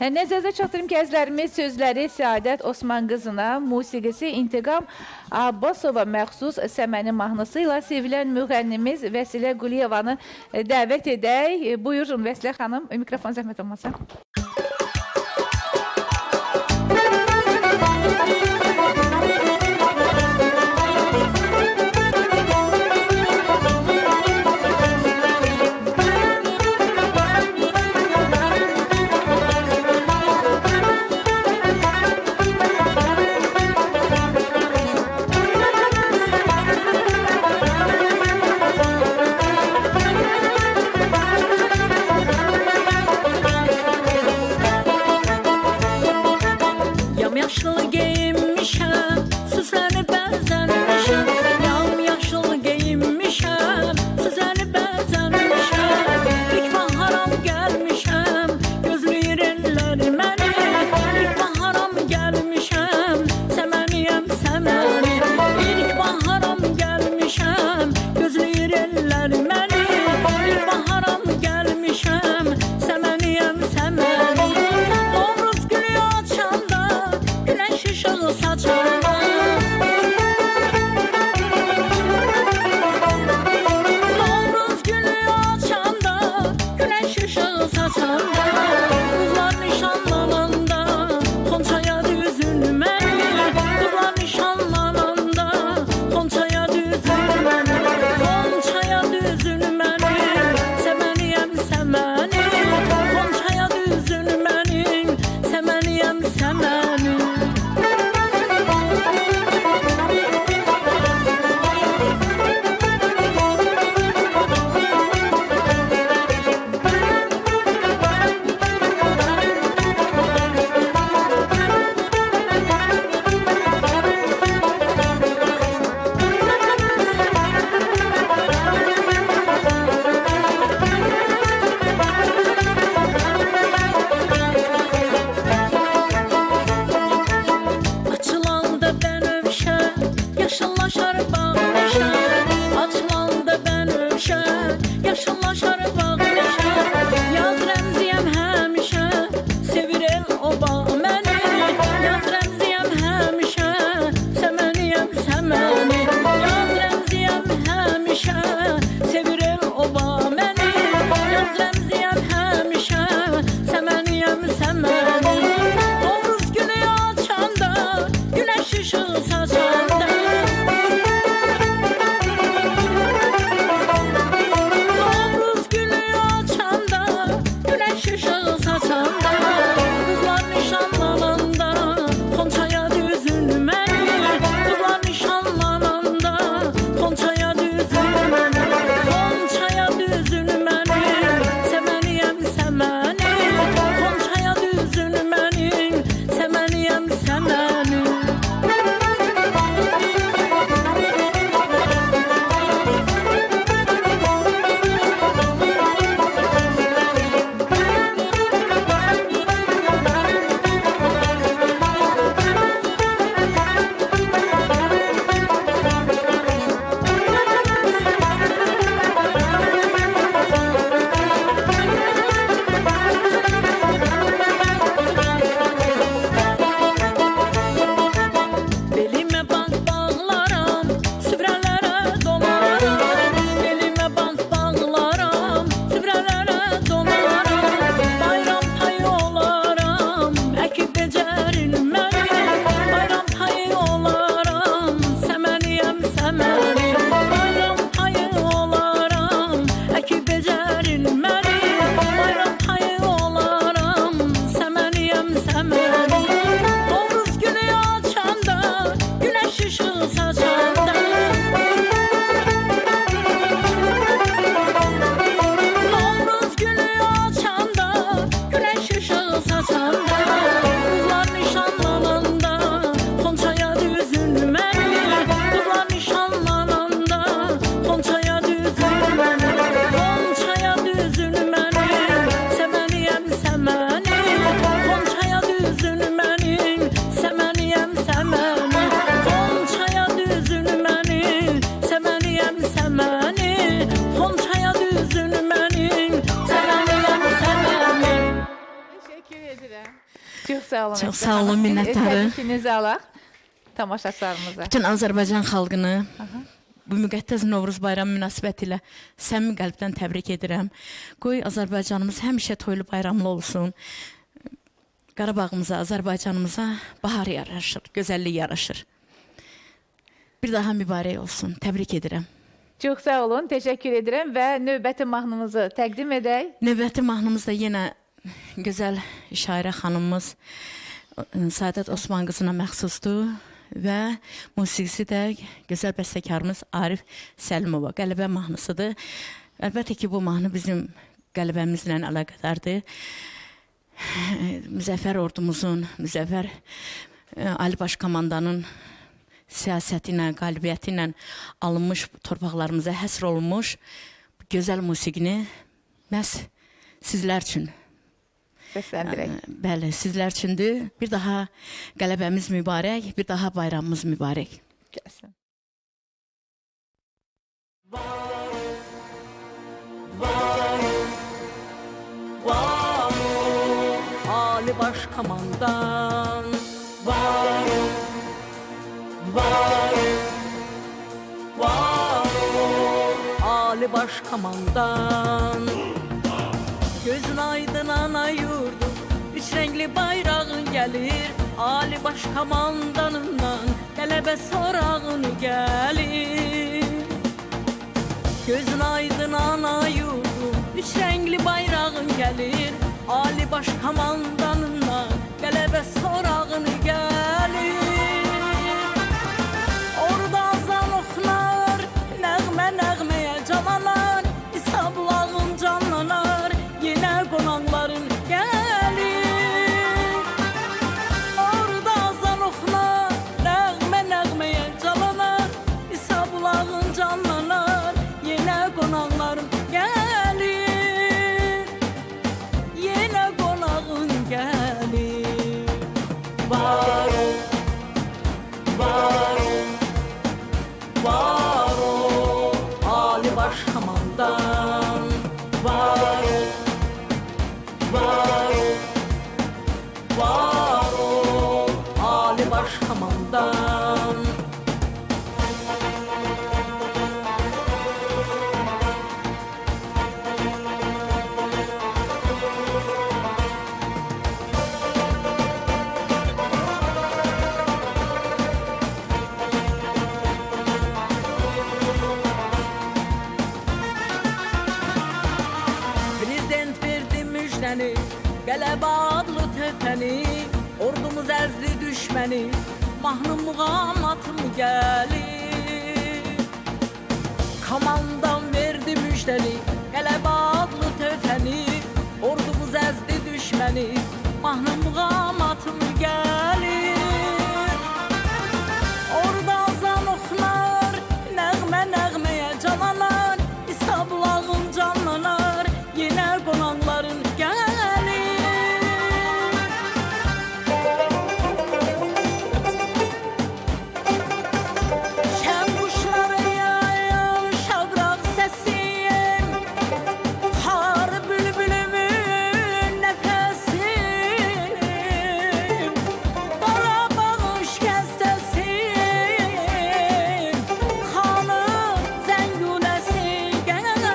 Nəzərdə çatdırım ki, əzlərimiz sözləri Səadət Osman qızına, musiqisi İntiqam Abbasova məxsus Səməni mahnısı ilə sevilən müğənnimiz Vəsilə Quliyevanı dəvət edək. Buyurun Vəsilə xanım, mikrofon zəhmət olmasa. Çox sağ olun. Çox sağ olun, minnətdarım. Təbrikinizi alaq tamaşaçılarımıza. Bütün Azərbaycan xalqını bu müqəddəs Novruz bayramı münasibətilə səmimi qəlbdən təbrik edirəm. Qoy Azərbaycanımız həmişə toylu bayramlı olsun. Qarabağımıza, Azərbaycanımıza bahar yaraşır, gözəllik yaraşır. Bir daha mübarək olsun. Təbrik edirəm. Çox sağ olun, təşəkkür edirəm və növbəti mahnımızı təqdim edək. Növbəti mahnımız da yenə gözəl şairə xanımımız Səadət Osman qızına məxsusdur və musiqisi də gözəl bəstəkarımız Arif Səlimova. Qələbə mahnısıdır. Əlbəttə ki, bu mahnı bizim qələbəmizlə əlaqədardır. Müzəffər ordumuzun, Müzəffər Ali Baş Komandanın siyasəti ilə, qalibiyyəti ilə alınmış torpaqlarımıza həsr olunmuş gözəl musiqini məhz sizlər üçün Səsləndirək. Bəli, sizlər üçündür. Bir daha qələbəmiz mübarək, bir daha bayramımız mübarək. Gəlsin. Ali Baş Komandan Ali Baş Komandan gözün aydın ana yurdum, üç renkli bayrağın gəlir, Ali Baş Komandanından qələbə sorağın gəlir. Gözün aydın ana yurdum, üç renkli bayrağın gəlir, Ali Baş Komandanından qələbə sorağın gəlir. Orada azan oxlar, nəğməyə calanar, İsablağın canlanar, yenə qonaqların gəlir. Orada azan oxlar, nəğməyə calanar, İsablağın canlanar, yenə qonaqların gəlir. Yenə qonağın gəlir. Var ol, var ol, var ol, Ali Baş Komandan. Var ol, var ol, var ol, Ali Baş Komandan. Prezident verdi müjdəni, qələbə adlı töhfəni, ordumuz əzdi düşməni, mahnı muğamatım gəlir. Komandan verdi müjdəni, qələbə adlı töhfəni, ordumuz əzdi düşməni, mahnı muğamatım gəlir. Orada azan oxlar, nəğməyə calanar, İsablağın canlanar, yenə qonaqların gəlir. Şən quşları yayır, şabraq səsim, xar bülbülümün nəfəsi, Qarabağın şikəstəsi, xanın zənguləsi gəlir.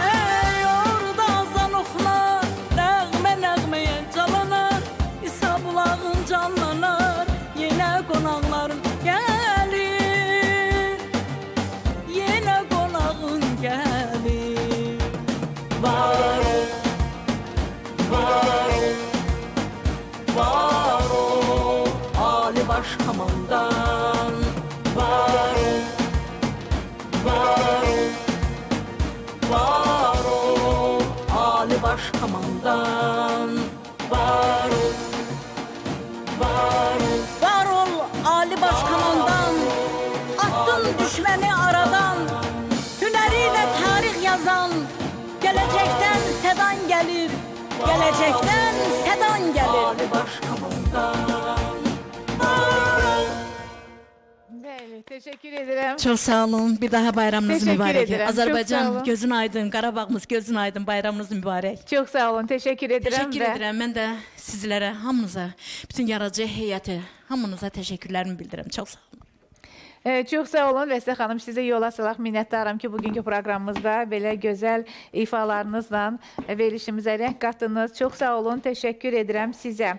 Ey orada azan oxlar, nəğməyə calanar, İsablağın canlanar, yenə qonaqların gəlir. Yenə qonağın gəlir. Var ol, var ol, var ol, Ali Baş Komandan. Var ol, var ol, var ol, Ali Baş Komandan. Var ol, var ol, var ol, Ali Baş Komandan. Attın düşməni aradan, hünəriyle tarix yazan, gələcəkdən sədan gəlir, gələcəkdən sədan gəlir. Ali Baş Komandan. Bəli, Teşekkür ederim. Çox sağ olun. Bir daha bayramınız Teşekkür mübarək. edirəm, çox sağ Azərbaycan olun. gözün aydın, Qarabağımız gözün aydın, bayramınız mübarək. Çok sağ olun. Teşekkür ederim. Təşəkkür edirəm. Mən də sizlərə, hamınıza, bütün yaradıcı heyəti, hamınıza təşəkkürlərimi bildirirəm. Çox sağ olun. Çox sağ olun Vəsilə xanım, sizə yola salaq, minnətdaram ki, bugünkü proqramımızda belə gözəl ifalarınızla verilişimizə rəng qatdınız. Çox sağ olun, təşəkkür edirəm sizə.